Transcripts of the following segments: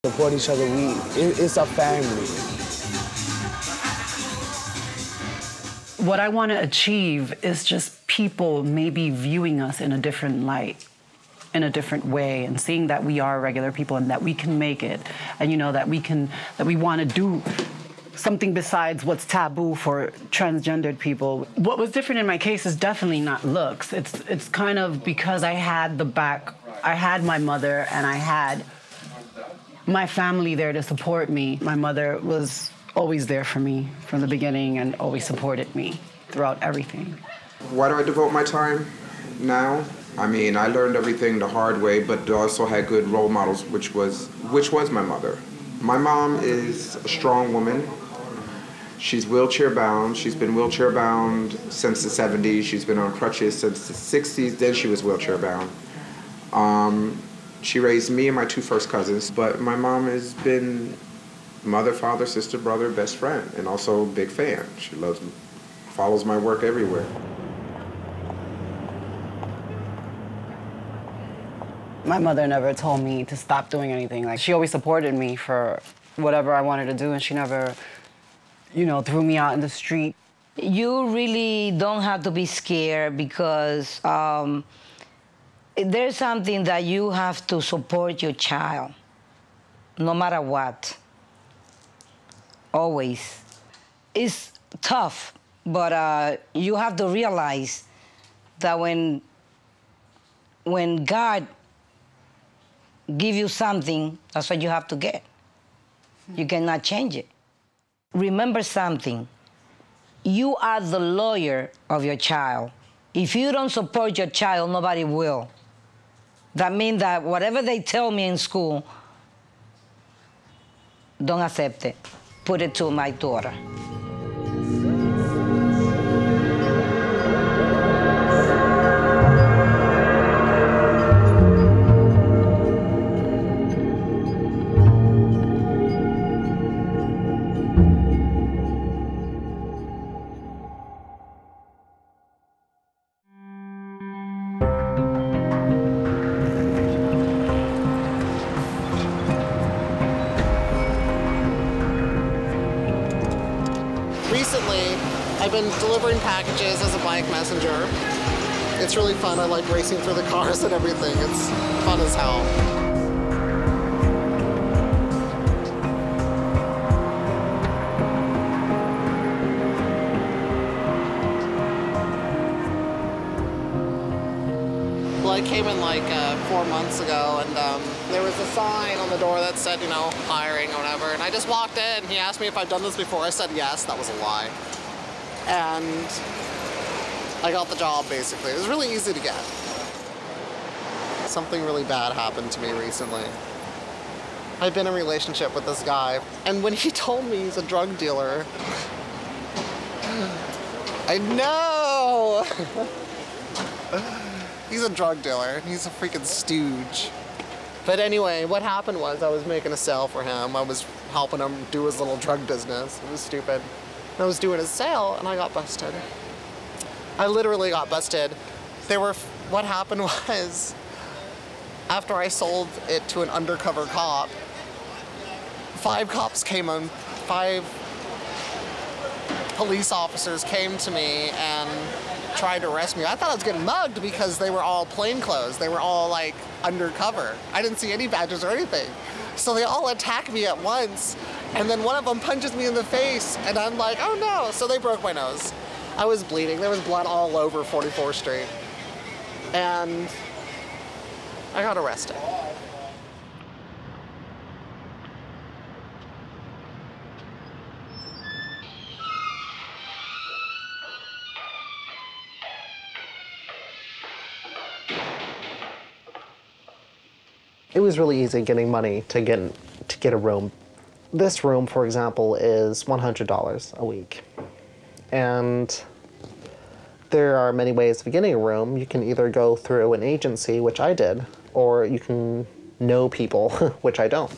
Support each other. It's a family. What I want to achieve is just people maybe viewing us in a different light, in a different way, and seeing that we are regular people and that we can make it, and that we want to do something besides what's taboo for transgendered people. What was different in my case is definitely not looks. It's kind of because I had my mother and I had my family there to support me. My mother was always there for me from the beginning and always supported me throughout everything. Why do I devote my time now? I mean, I learned everything the hard way, but also had good role models, which was my mother. My mom is a strong woman. She's wheelchair bound. She's been wheelchair bound since the 70s. She's been on crutches since the 60s. Then she was wheelchair bound. She raised me and my two first cousins, but my mom has been mother, father, sister, brother, best friend, and also a big fan. She follows my work everywhere. My mother never told me to stop doing anything. Like, she always supported me for whatever I wanted to do, and she never, threw me out in the street. You really don't have to be scared because there's something that you have to support your child, no matter what. Always. It's tough, but you have to realize that when God give you something, that's what you have to get. You cannot change it. Remember something. You are the lawyer of your child. If you don't support your child, nobody will. That means that whatever they tell me in school, don't accept it. Put it to my daughter. Recently, I've been delivering packages as a bike messenger. It's really fun. I like racing through the cars and everything. It's fun as hell. Well, I came in like 4 months ago, and there was a sign on the door that said, hiring or whatever, and I just walked in. He asked me if I'd done this before. I said yes. That was a lie. And I got the job, basically. It was really easy to get. Something really bad happened to me recently. I've been in a relationship with this guy, and when he told me he's a drug dealer, I know! He's a drug dealer. He's a freaking stooge. But anyway, what happened was I was making a sale for him. I was helping him do his little drug business. It was stupid. And I was doing his sale, and I got busted. I literally got busted. What happened was, after I sold it to an undercover cop, 5 cops came on, 5 police officers came to me and tried to arrest me. I thought I was getting mugged because they were all plainclothes. They were all like undercover. I didn't see any badges or anything. So they all attacked me at once, and then one of them punches me in the face, and I'm like, oh no. So they broke my nose. I was bleeding. There was blood all over 44th Street. And I got arrested. It was really easy getting money to get a room. This room, for example, is $100 a week. And there are many ways of getting a room. You can either go through an agency, which I did, or you can know people, which I don't.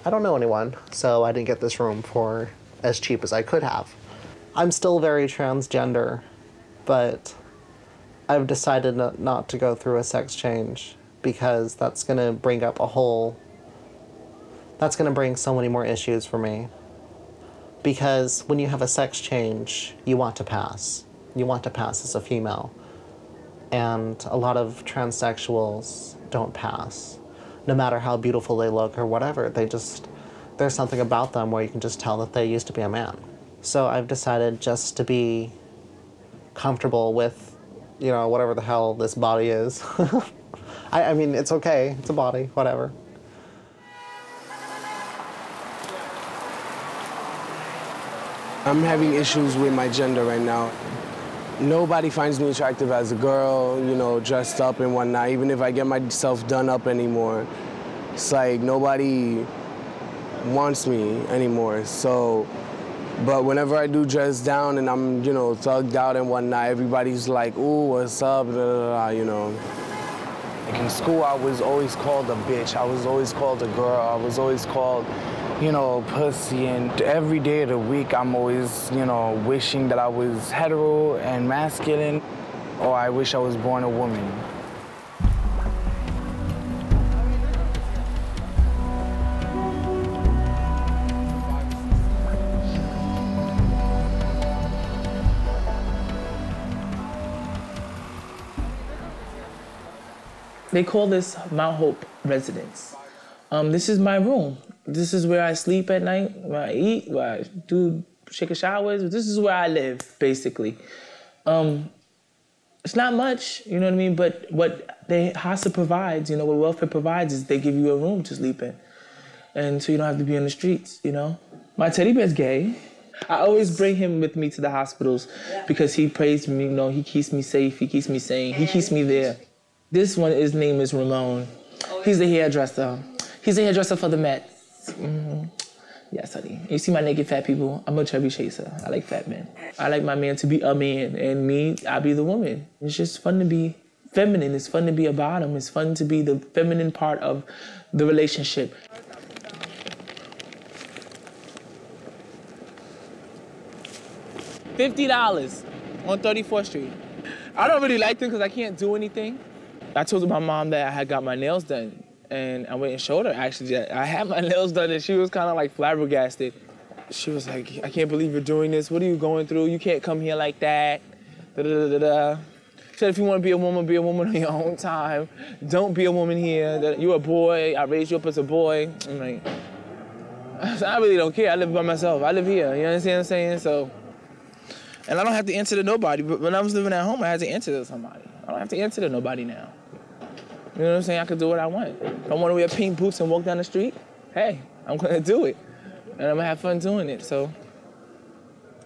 I don't know anyone, so I didn't get this room for as cheap as I could have. I'm still very transgender, but I've decided not to go through a sex change because that's going to bring up a whole That's going to bring so many more issues for me. Because when you have a sex change, you want to pass. You want to pass as a female. And a lot of transsexuals don't pass. No matter how beautiful they look or whatever, there's something about them where you can just tell that they used to be a man. So I've decided just to be comfortable with, you know, whatever the hell this body is. I mean, it's okay. It's a body, whatever. I'm having issues with my gender right now. Nobody finds me attractive as a girl, you know, dressed up and whatnot, even if I get myself done up anymore. It's like nobody wants me anymore. So, but whenever I do dress down and I'm, you know, thugged out and whatnot, everybody's like, ooh, what's up, blah, blah, blah, you know. Like in school, I was always called a bitch. I was always called a girl. I was always called, you know, pussy. And every day of the week, I'm always, you know, wishing that I was hetero and masculine, or I wish I was born a woman. They call this Mount Hope residence. This is my room. This is where I sleep at night, where I eat, where I do shaker showers. This is where I live, basically. It's not much, you know what I mean? But what HASA provides, you know, what welfare provides is they give you a room to sleep in. And so you don't have to be on the streets, you know? My teddy bear's gay. I always bring him with me to the hospitals because he prays me, you know, he keeps me safe, he keeps me sane, he keeps me there. This one, his name is Ramon. He's a hairdresser. He's a hairdresser for the Mets. Mm-hmm. Yes, honey. You see my naked fat people? I'm a chubby chaser. I like fat men. I like my man to be a man, and me, I'll be the woman. It's just fun to be feminine. It's fun to be a bottom. It's fun to be the feminine part of the relationship. $50 on 34th Street. I don't really like them because I can't do anything. I told my mom that I had got my nails done, and I went and showed her, actually, that I had my nails done, and she was kind of like flabbergasted. She was like, I can't believe you're doing this. What are you going through? You can't come here like that. Da-da-da-da-da. She said, if you want to be a woman on your own time. Don't be a woman here. You're a boy. I raised you up as a boy. I'm like, I really don't care. I live by myself. I live here. You understand what I'm saying? So, and I don't have to answer to nobody, but when I was living at home, I had to answer to somebody. I don't have to answer to nobody now. You know what I'm saying? I can do what I want. If I want to wear pink boots and walk down the street, hey, I'm going to do it. And I'm going to have fun doing it, so.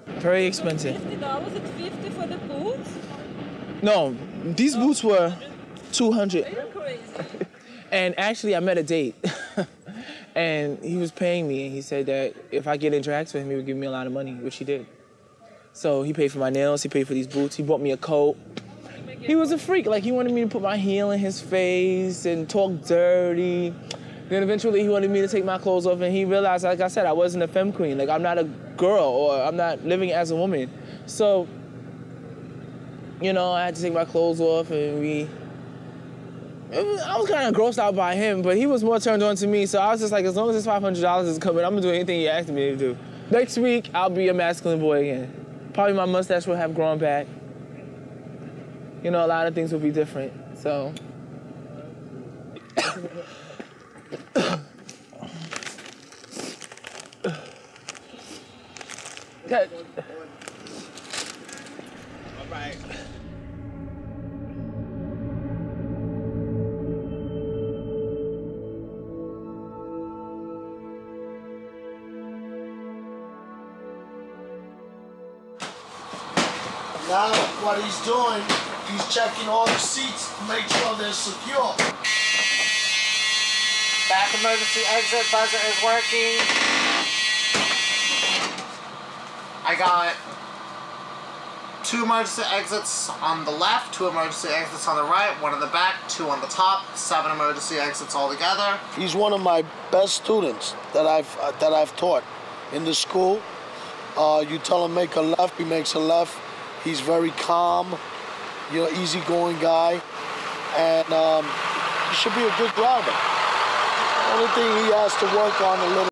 Very expensive. $50 at 50 for the boots? No, these boots were $200. You're crazy. And actually, I met a date. And he was paying me, and he said that if I get in drags for him, he would give me a lot of money, which he did. So he paid for my nails, he paid for these boots, he bought me a coat. He was a freak. Like, he wanted me to put my heel in his face and talk dirty. Then eventually he wanted me to take my clothes off, and he realized, like I said, I wasn't a femme queen. Like, I'm not a girl, or I'm not living as a woman. So, you know, I had to take my clothes off, and I was kind of grossed out by him, but he was more turned on to me. So I was just like, as long as this $500 is coming, I'm gonna do anything he asked me to do. Next week, I'll be a masculine boy again. Probably my mustache will have grown back. You know, a lot of things will be different, so. Good. All right. Now, what he's doing, he's checking all the seats to make sure they're secure. Back emergency exit buzzer is working. I got 2 emergency exits on the left, 2 emergency exits on the right, 1 in the back, 2 on the top, 7 emergency exits altogether. He's one of my best students that I've taught in the school. You tell him make a left, he makes a left. He's very calm, you know, easygoing guy, and he should be a good driver. Only thing he has to work on a little